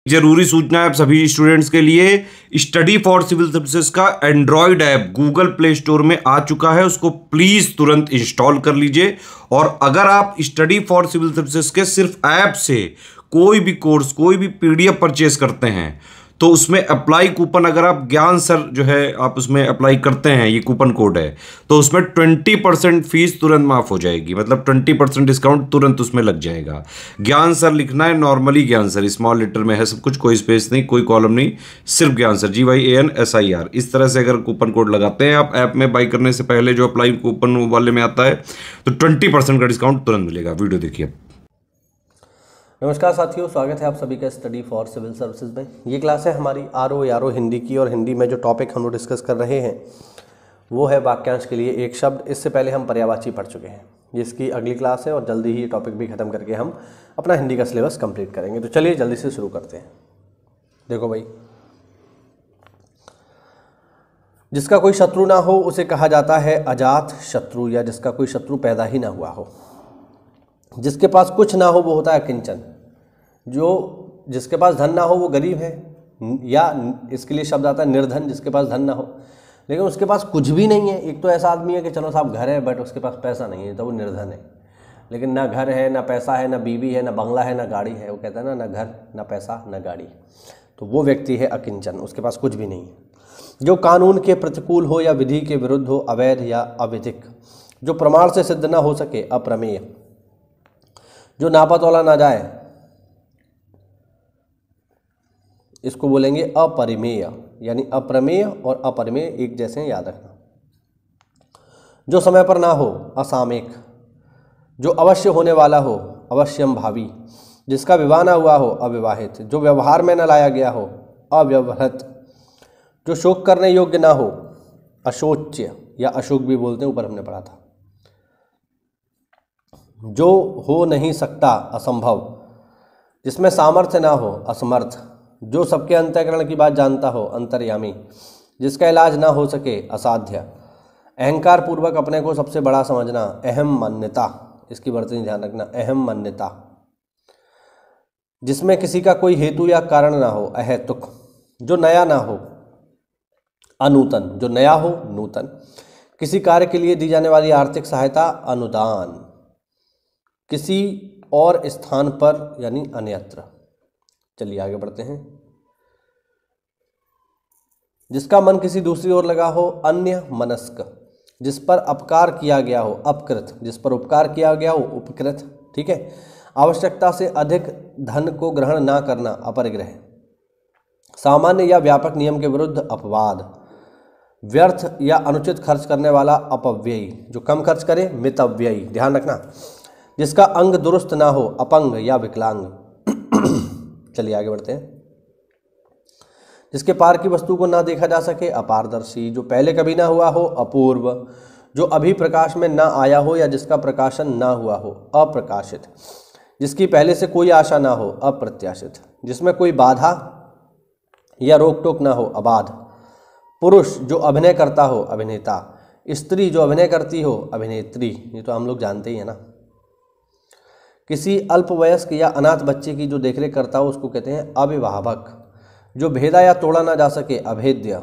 जरूरी सूचना है आप सभी स्टूडेंट्स के लिए, स्टडी फॉर सिविल सर्विसेज का Android app Google play store में आ चुका है, उसको प्लीज तुरंत इंस्टॉल कर लीजिए। और अगर आप स्टडी फॉर सिविल सर्विसेज के सिर्फ ऐप से कोई भी कोर्स, कोई भी पीडीएफ परचेस करते हैं तो उसमें अप्लाई कूपन, अगर आप ज्ञान सर जो है आप उसमें अप्लाई करते हैं, ये कूपन कोड है, तो उसमें 20% फीस तुरंत माफ हो जाएगी, मतलब 20% डिस्काउंट तुरंत उसमें लग जाएगा। ज्ञान सर लिखना है, नॉर्मली ज्ञान सर, स्मॉल लेटर में है सब कुछ, कोई स्पेस नहीं, कोई कॉलम नहीं, सिर्फ ज्ञान सर, GYANSIR। इस तरह से अगर कूपन कोड लगाते हैं आप ऐप में बाई करने से पहले, जो अप्लाई कूपन वाले में आता है, तो 20% का डिस्काउंट तुरंत मिलेगा। वीडियो देखिए। नमस्कार साथियों, स्वागत है आप सभी का स्टडी फॉर सिविल सर्विसेज में। ये क्लास है हमारी RO हिंदी की, और हिंदी में जो टॉपिक हम लोग डिस्कस कर रहे हैं वो है वाक्यांश के लिए एक शब्द। इससे पहले हम पर्यायवाची पढ़ चुके हैं, ये इसकी अगली क्लास है और जल्दी ही ये टॉपिक भी खत्म करके हम अपना हिंदी का सिलेबस कंप्लीट करेंगे। तो चलिए जल्दी से शुरू करते हैं। देखो भाई, जिसका कोई शत्रु ना हो उसे कहा जाता है अजात शत्रु, या जिसका कोई शत्रु पैदा ही ना हुआ हो। जिसके पास कुछ ना हो वो होता है किंचन। जिसके पास धन ना हो वो गरीब है, या इसके लिए शब्द आता है निर्धन, जिसके पास धन ना हो। लेकिन उसके पास कुछ भी नहीं है, एक तो ऐसा आदमी है कि चलो साहब घर है बट उसके पास पैसा नहीं है, तो वो निर्धन है। लेकिन ना घर है, ना पैसा है, ना बीवी है, ना बंगला है, ना गाड़ी है, वो कहता है ना घर, ना पैसा, ना गाड़ी, तो वो व्यक्ति है अकिंचन, उसके पास कुछ भी नहीं है। जो कानून के प्रतिकूल हो या विधि के विरुद्ध हो, अवैध या अविधिक। जो प्रमाण से सिद्ध ना हो सके, अप्रमेय। जो नापा तोला ना जाए, इसको बोलेंगे अपरिमेय, यानी अप्रमेय और अपरिमेय एक जैसे, याद रखना। जो समय पर ना हो, असामयिक। जो अवश्य होने वाला हो, अवश्यम भावी। जिसका विवाह ना हुआ हो, अविवाहित। जो व्यवहार में न लाया गया हो, अव्यवहृत। जो शोक करने योग्य ना हो, अशोच्य, या अशोक भी बोलते हैं, ऊपर हमने पढ़ा था। जो हो नहीं सकता, असंभव। जिसमें सामर्थ्य ना हो, असमर्थ। जो सबके अंतःकरण की बात जानता हो, अंतर्यामी। जिसका इलाज ना हो सके, असाध्य। अहंकार पूर्वक अपने को सबसे बड़ा समझना, अहम मान्यता, इसकी वर्तनी ध्यान रखना, अहम मान्यता। जिसमें किसी का कोई हेतु या कारण ना हो, अहेतुक। जो नया ना हो, अनूतन। जो नया हो, नूतन। किसी कार्य के लिए दी जाने वाली आर्थिक सहायता, अनुदान। किसी और स्थान पर, यानी अन्यत्र। चलिए आगे बढ़ते हैं। जिसका मन किसी दूसरी ओर लगा हो, अन्य मनस्क। जिस पर अपकार किया गया हो, अपकृत। जिस पर उपकार किया गया हो, उपकृत। ठीक है। आवश्यकता से अधिक धन को ग्रहण ना करना, अपरिग्रह। सामान्य या व्यापक नियम के विरुद्ध, अपवाद। व्यर्थ या अनुचित खर्च करने वाला, अपव्ययी। जो कम खर्च करे, मितव्ययी, ध्यान रखना। जिसका अंग दुरुस्त ना हो, अपंग या विकलांग। चलिए आगे बढ़ते हैं। जिसके पार की वस्तु को ना देखा जा सके, अपारदर्शी। जो पहले कभी ना हुआ हो, अपूर्व। जो अभी प्रकाश में ना आया हो या जिसका प्रकाशन ना हुआ हो, अप्रकाशित। जिसकी पहले से कोई आशा ना हो, अप्रत्याशित। जिसमें कोई बाधा या रोक टोक ना हो, अबाध। पुरुष जो अभिनय करता हो, अभिनेता। स्त्री जो अभिनय करती हो, अभिनेत्री। ये तो हम लोग जानते ही है ना। किसी अल्पवयस्क या अनाथ बच्चे की जो देखरेख करता हो उसको कहते हैं अभिभावक। जो भेदा या तोड़ा ना जा सके, अभेद्य।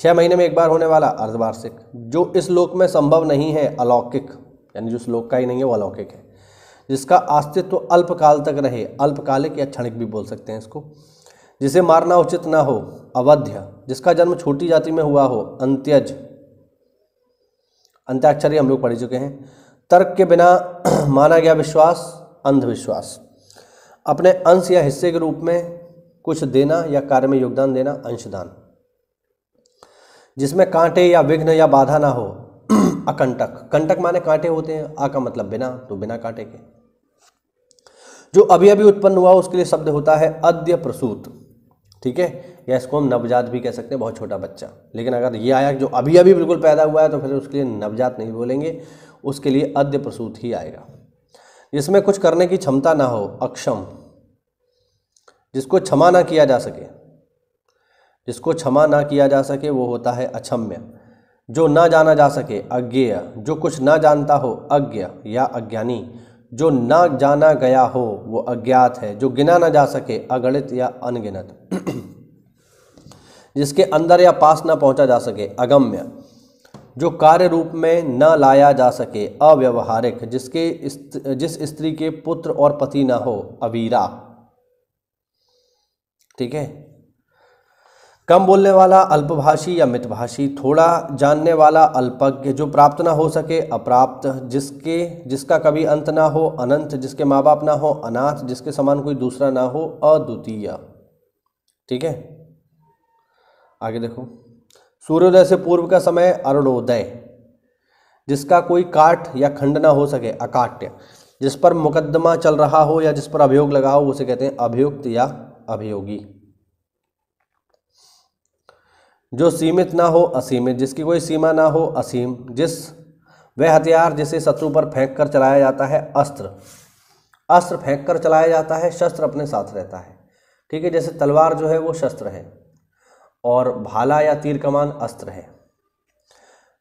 6 महीने में एक बार होने वाला, अर्धवार्षिक। जो इस लोक में संभव नहीं है, अलौकिक, यानी जो इस लोक का ही नहीं है वो अलौकिक है। जिसका अस्तित्व अल्पकाल तक रहे, अल्पकालिक या क्षणिक भी बोल सकते हैं इसको। जिसे मारना उचित ना हो, अवध्य। जिसका जन्म छोटी जाति में हुआ हो, अंत्यज। अंत्याक्षरी हम लोग पढ़ चुके हैं। तर्क के बिना माना गया विश्वास, अंधविश्वास। अपने अंश या हिस्से के रूप में कुछ देना या कार्य में योगदान देना, अंशदान। जिसमें कांटे या विघ्न या बाधा ना हो, अकंटक। कंटक माने कांटे होते हैं, आ का मतलब बिना, तो बिना कांटे के। जो अभी अभी उत्पन्न हुआ उसके लिए शब्द होता है अद्य प्रसूत। ठीक है, या इसको हम नवजात भी कह सकते हैं, बहुत छोटा बच्चा। लेकिन अगर ये आया जो अभी अभी बिल्कुल पैदा हुआ है तो फिर उसके लिए नवजात नहीं बोलेंगे, उसके लिए अद्य प्रसूत ही आएगा। जिसमें कुछ करने की क्षमता ना हो, अक्षम। जिसको क्षमा ना किया जा सके, जिसको क्षमा ना किया जा सके वो होता है अक्षम्य। जो ना जाना जा सके, अज्ञेय। जो कुछ ना जानता हो, अज्ञ या अज्ञानी। जो ना जाना गया हो वो अज्ञात है, जो गिना ना जा सके अगणित या अनगिनत, जिसके अंदर या पास ना पहुंचा जा सके अगम्य, जो कार्य रूप में न लाया जा सके अव्यवहारिक, जिस स्त्री के पुत्र और पति ना हो अवीरा। ठीक है। कम बोलने वाला अल्पभाषी या मितभाषी, थोड़ा जानने वाला अल्पज्ञ, जो प्राप्त ना हो सके अप्राप्त, जिसका कभी अंत ना हो अनंत, जिसके माँ बाप ना हो अनाथ, जिसके समान कोई दूसरा ना हो अद्वितीय। ठीक है। आगे देखो, सूर्योदय से पूर्व का समय अरुणोदय, जिसका कोई काट या खंड ना हो सके अकाट्य, जिस पर मुकदमा चल रहा हो या जिस पर अभियोग लगा हो उसे कहते हैं अभियुक्त या अभियोगी। जो सीमित ना हो असीमित, जिसकी कोई सीमा ना हो असीम, वह हथियार जिसे शत्रु पर फेंक कर चलाया जाता है अस्त्र फेंक कर चलाया जाता है, शस्त्र अपने साथ रहता है। ठीक है। जैसे तलवार जो है वो शस्त्र है और भाला या तीर कमान अस्त्र है।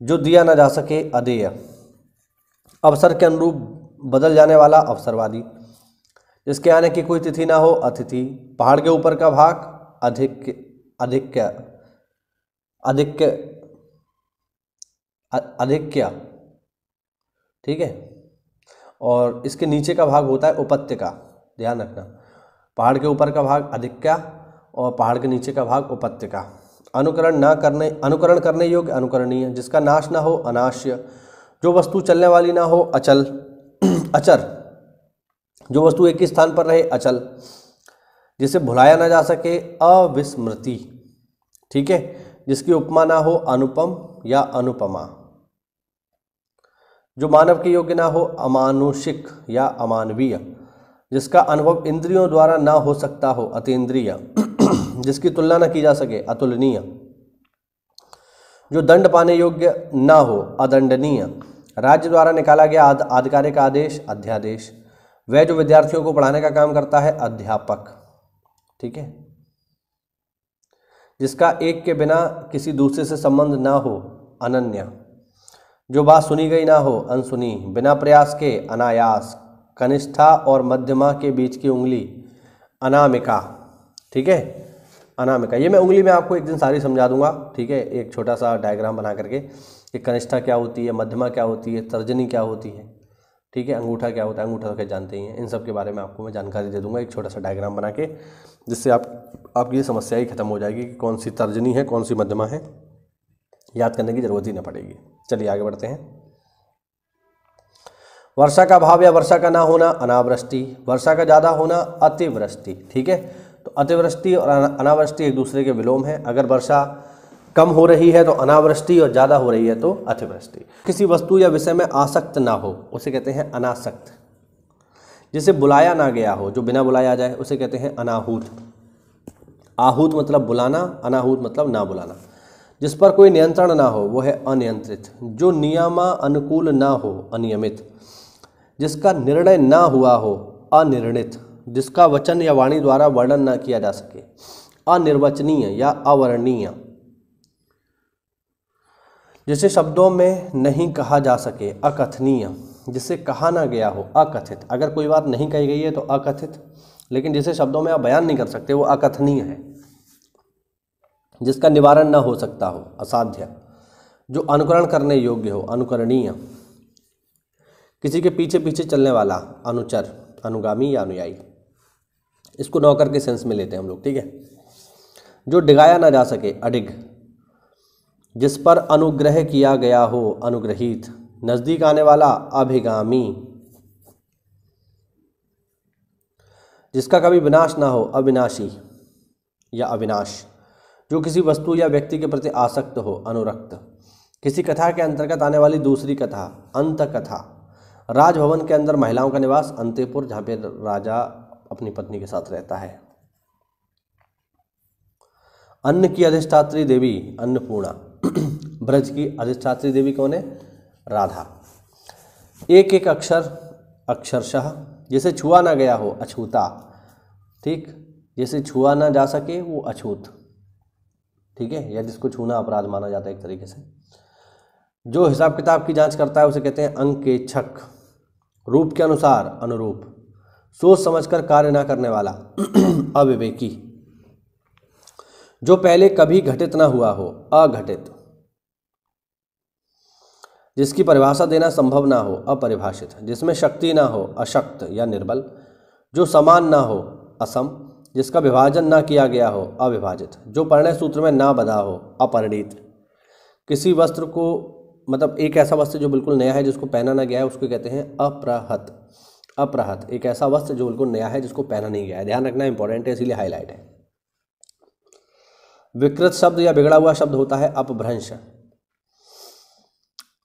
जो दिया ना जा सके अदेय, अवसर के अनुरूप बदल जाने वाला अवसरवादी, जिसके आने की कोई तिथि ना हो अतिथि, पहाड़ के ऊपर का भाग अधिक्य। ठीक है। और इसके नीचे का भाग होता है उपत्यका, ध्यान रखना। पहाड़ के ऊपर का भाग अधिक्या और पहाड़ के नीचे का भाग उपत्यका। अनुकरण करने योग्य अनुकरणीय, जिसका नाश ना हो अनाश्य, जो वस्तु चलने वाली ना हो अचर, जो वस्तु एक ही स्थान पर रहे अचल, जिसे भुलाया ना जा सके अविस्मृति। ठीक है। जिसकी उपमा ना हो अनुपम या अनुपमा, जो मानव के योग्य ना हो अमानुषिक या अमानवीय, जिसका अनुभव इंद्रियों द्वारा ना हो सकता हो अतीन्द्रिय, जिसकी तुलना न की जा सके अतुलनीय, जो दंड पाने योग्य ना हो अदंडनीय, राज्य द्वारा निकाला गया आधिकारिक आदेश अध्यादेश, वह जो विद्यार्थियों को पढ़ाने का काम करता है अध्यापक। ठीक है। जिसका एक के बिना किसी दूसरे से संबंध ना हो अनन्य, जो बात सुनी गई ना हो अनसुनी, बिना प्रयास के अनायास, कनिष्ठा और मध्यमा के बीच की उंगली अनामिका। ठीक है। अनामिका, ये मैं उंगली में आपको एक दिन सारी समझा दूंगा। ठीक है। एक छोटा सा डायग्राम बना करके कि कनिष्ठा क्या होती है, मध्यमा क्या होती है, तर्जनी क्या होती है। ठीक है। अंगूठा क्या होता है, अंगूठा तो जानते ही हैं। इन सब के बारे में आपको मैं जानकारी दे दूंगा एक छोटा सा डायग्राम बना के, जिससे आपकी ये समस्या ही खत्म हो जाएगी कि कौन सी तर्जनी है कौन सी मध्यमा है, याद करने की जरूरत ही ना पड़ेगी। चलिए आगे बढ़ते हैं। वर्षा का भाव या वर्षा का ना होना अनावृष्टि, वर्षा का ज़्यादा होना अतिवृष्टि। ठीक है। तो अतिवृष्टि और अनावृष्टि एक दूसरे के विलोम है। अगर वर्षा कम हो रही है तो अनावृष्टि और ज़्यादा हो रही है तो अतिवृष्टि। किसी वस्तु या विषय में आसक्त ना हो उसे कहते हैं अनासक्त। जिसे बुलाया ना गया हो, जो बिना बुलाया आ जाए, उसे कहते हैं अनाहूत। आहूत मतलब बुलाना, अनाहूत मतलब ना बुलाना। जिस पर कोई नियंत्रण ना हो वो है अनियंत्रित। जो नियमानुकूल ना हो अनियमित। जिसका निर्णय ना हुआ हो अनिर्णित। जिसका वचन या वाणी द्वारा वर्णन ना किया जा सके अनिर्वचनीय या अवर्णनीय। जिसे शब्दों में नहीं कहा जा सके अकथनीय। जिसे कहा ना गया हो अकथित। अगर कोई बात नहीं कही गई है तो अकथित, लेकिन जिसे शब्दों में आप बयान नहीं कर सकते वो अकथनीय है। जिसका निवारण ना हो सकता हो असाध्य। जो अनुकरण करने योग्य हो अनुकरणीय। किसी के पीछे पीछे चलने वाला अनुचर, अनुगामी या अनुयायी। इसको नौकर के सेंस में लेते हैं हम लोग। ठीक है। जो डिगाया ना जा सके अडिग। जिस पर अनुग्रह किया गया हो अनुग्रहित। नजदीक आने वाला अभिगामी। जिसका कभी विनाश ना हो अविनाशी या अविनाश। जो किसी वस्तु या व्यक्ति के प्रति आसक्त हो अनुरक्त। किसी कथा के अंतर्गत आने वाली दूसरी कथा अंत कथा। राजभवन के अंदर महिलाओं का निवास अंतपुर, जहाँ पे राजा अपनी पत्नी के साथ रहता है। अन्न की अधिष्ठात्री देवी अन्नपूर्णा। ब्रज की अधिष्ठात्री देवी कौन है? राधा। एक एक अक्षर अक्षरशः। जिसे छुआ ना गया हो अछूता। ठीक, जिसे छुआ ना जा सके वो अछूत। ठीक है, या जिसको छूना अपराध माना जाता है एक तरीके से। जो हिसाब किताब की जांच करता है उसे कहते हैं अंकेक्षक। रूप के अनुसार अनुरूप, सोच समझकर कार्य ना करने वाला अविवेकी, जो पहले कभी घटित ना हुआ हो अघटित, जिसकी परिभाषा देना संभव ना हो अपरिभाषित, जिसमें शक्ति ना हो अशक्त या निर्बल, जो समान ना हो असम, जिसका विभाजन ना किया गया हो अविभाजित, जो परिणय सूत्र में ना बंधा हो अपरिणीत। किसी वस्त्र को मतलब एक ऐसा वस्त्र जो बिल्कुल नया है जिसको पहना ना गया है उसको कहते हैं अप्रहत। अप्रहत एक ऐसा वस्त्र जो बिल्कुल नया है जिसको पहना नहीं गया है, ध्यान रखना इंपॉर्टेंट है इसीलिए हाईलाइट है। विकृत शब्द या बिगड़ा हुआ शब्द होता है अपभ्रंश।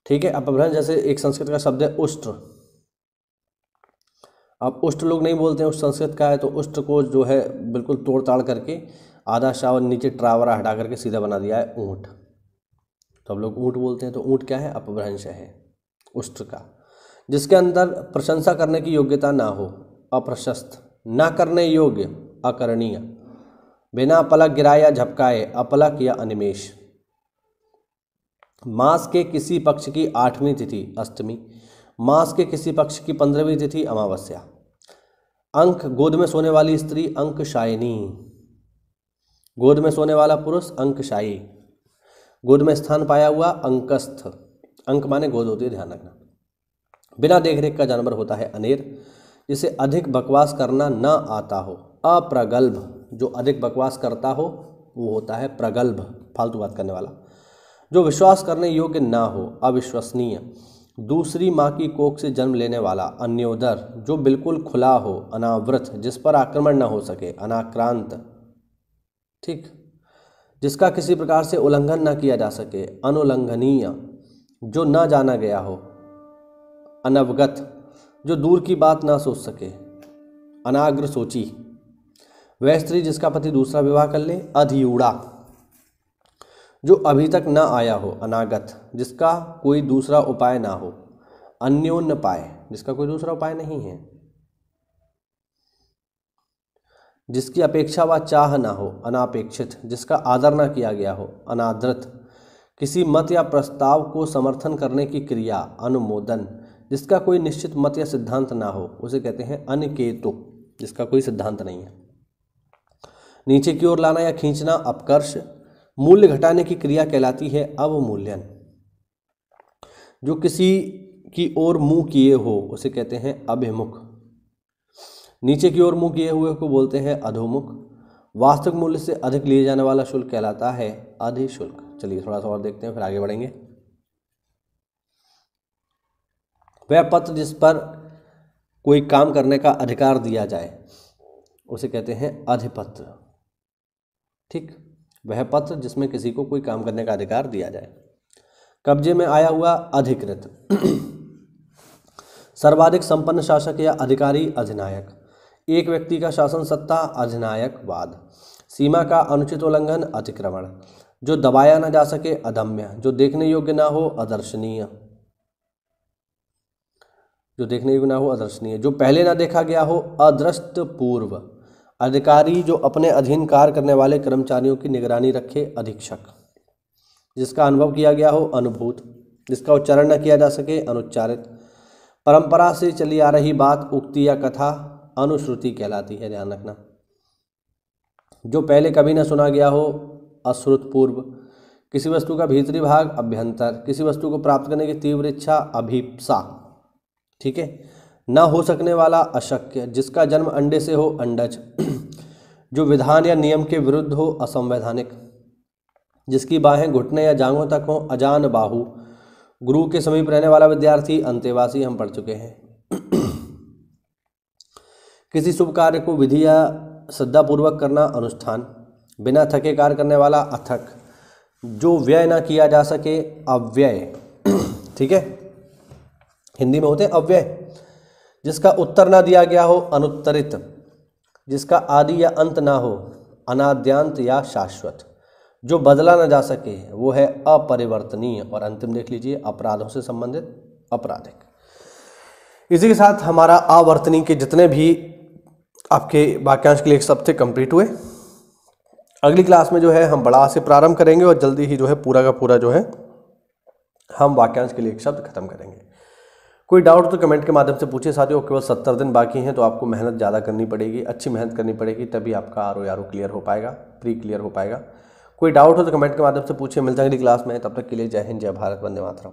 ठीक है, अपभ्रंश जैसे एक संस्कृत का शब्द है उष्ट्र। अब उष्ट्र लोग नहीं बोलते हैं, उस संस्कृत का है, तो उष्ट्र को जो है बिल्कुल तोड़ ताड़ करके आधा शावर नीचे ट्रावरा हटा करके सीधा बना दिया है ऊँट, तो अब लोग ऊँट बोलते हैं। तो ऊँट क्या है? अपभ्रंश है उष्ट्र का। जिसके अंदर प्रशंसा करने की योग्यता ना हो अप्रशस्त, ना करने योग्य अकरणीय, बिना पलक गिराए या झपकाए अपलक या अनिमेष, मास के किसी पक्ष की 8वीं तिथि अष्टमी, मास के किसी पक्ष की 15वीं तिथि अमावस्या, अंक गोद में सोने वाली स्त्री अंकशायिनी, गोद में सोने वाला पुरुष अंकशायी, गोद में स्थान पाया हुआ अंकस्थ, अंक माने गोद होती है, ध्यान रखना। बिना देखरेख का जानवर होता है अनेर, जिसे अधिक बकवास करना ना आता हो अप्रगल्भ, जो अधिक बकवास करता हो वो होता है प्रगल्भ, फालतू बात करने वाला। जो विश्वास करने योग्य ना हो अविश्वसनीय, दूसरी माँ की कोख से जन्म लेने वाला अन्योदर, जो बिल्कुल खुला हो अनावृत, जिस पर आक्रमण ना हो सके अनाक्रांत, ठीक, जिसका किसी प्रकार से उल्लंघन ना किया जा सके अनुल्लंघनीय, जो ना जाना गया हो अनवगत, जो दूर की बात ना सोच सके अनाग्र सोची, वह स्त्री जिसका पति दूसरा विवाह कर ले अधियूढ़ा, जो अभी तक ना आया हो अनागत, जिसका कोई दूसरा उपाय ना हो अन्योन्य पाय, जिसका कोई दूसरा उपाय नहीं है, जिसकी अपेक्षा व चाह ना हो अनापेक्षित, जिसका आदर ना किया गया हो अनादृत, किसी मत या प्रस्ताव को समर्थन करने की क्रिया अनुमोदन, जिसका कोई निश्चित मत या सिद्धांत ना हो उसे कहते हैं अनिकेतु, जिसका कोई सिद्धांत नहीं है। नीचे की ओर लाना या खींचना अपकर्ष, मूल्य घटाने की क्रिया कहलाती है अवमूल्यन, जो किसी की ओर मुंह किए हो उसे कहते हैं अभिमुख, नीचे की ओर मुंह किए हुए को बोलते हैं अधोमुख, वास्तविक मूल्य से अधिक लिए जाने वाला शुल्क कहलाता है अधिशुल्क। चलिए थोड़ा सा और देखते हैं फिर आगे बढ़ेंगे। वह पत्र जिस पर कोई काम करने का अधिकार दिया जाए उसे कहते हैं अधिपत्र, ठीक, वह पत्र जिसमें किसी को कोई काम करने का अधिकार दिया जाए। कब्जे में आया हुआ अधिकृत, सर्वाधिक संपन्न शासक या अधिकारी अधिनायक, एक व्यक्ति का शासन सत्ता अधिनायकवाद, सीमा का अनुचित उल्लंघन अतिक्रमण, जो दबाया न जा सके अदम्य, जो देखने योग्य ना हो अदर्शनीय, जो देखने योग्य ना हो अदर्शनीय, जो पहले ना देखा गया हो अदृष्ट पूर्व, अधिकारी जो अपने अधीन कार्य करने वाले कर्मचारियों की निगरानी रखे अधीक्षक, जिसका अनुभव किया गया हो अनुभूत, जिसका उच्चारण न किया जा सके अनुच्चारित, परंपरा से चली आ रही बात उक्ति या कथा अनुश्रुति कहलाती है, ध्यान रखना। जो पहले कभी न सुना गया हो अश्रुतपूर्व, किसी वस्तु का भीतरी भाग अभ्यंतर, किसी वस्तु को प्राप्त करने की तीव्र इच्छा अभीप्सा, ठीक है, ना हो सकने वाला अशक्य, जिसका जन्म अंडे से हो अंडज, जो विधान या नियम के विरुद्ध हो असंवैधानिक, जिसकी बाहें घुटने या जांघों तक हो अजान बाहु, गुरु के समीप रहने वाला विद्यार्थी अंतेवासी, हम पढ़ चुके हैं। किसी शुभ कार्य को विधि या श्रद्धापूर्वक करना अनुष्ठान, बिना थके कार्य करने वाला अथक, जो व्यय ना किया जा सके अव्यय, ठीक है, हिंदी में होते हैं अव्यय, जिसका उत्तर ना दिया गया हो अनुत्तरित, जिसका आदि या अंत ना हो अनाद्यांत या शाश्वत, जो बदला ना जा सके वो है अपरिवर्तनीय, और अंतिम देख लीजिए अपराधों से संबंधित आपराधिक। इसी के साथ हमारा आवर्तनी के जितने भी आपके वाक्यांश के लिए शब्द थे कंप्लीट हुए। अगली क्लास में जो है हम बड़ा से प्रारंभ करेंगे और जल्दी ही जो है पूरा का पूरा जो है हम वाक्यांश के लिए शब्द खत्म करेंगे। कोई डाउट तो कमेंट के माध्यम से पूछिए साथियों। केवल 70 दिन बाकी हैं तो आपको मेहनत ज़्यादा करनी पड़ेगी, अच्छी मेहनत करनी पड़ेगी, तभी आपका RO क्लियर हो पाएगा, प्री क्लियर हो पाएगा। कोई डाउट हो तो कमेंट के माध्यम से पूछिए। मिलते हैं अगली क्लास में, तब तक के लिए जय हिंद, जय भारत, वंदे मातरम।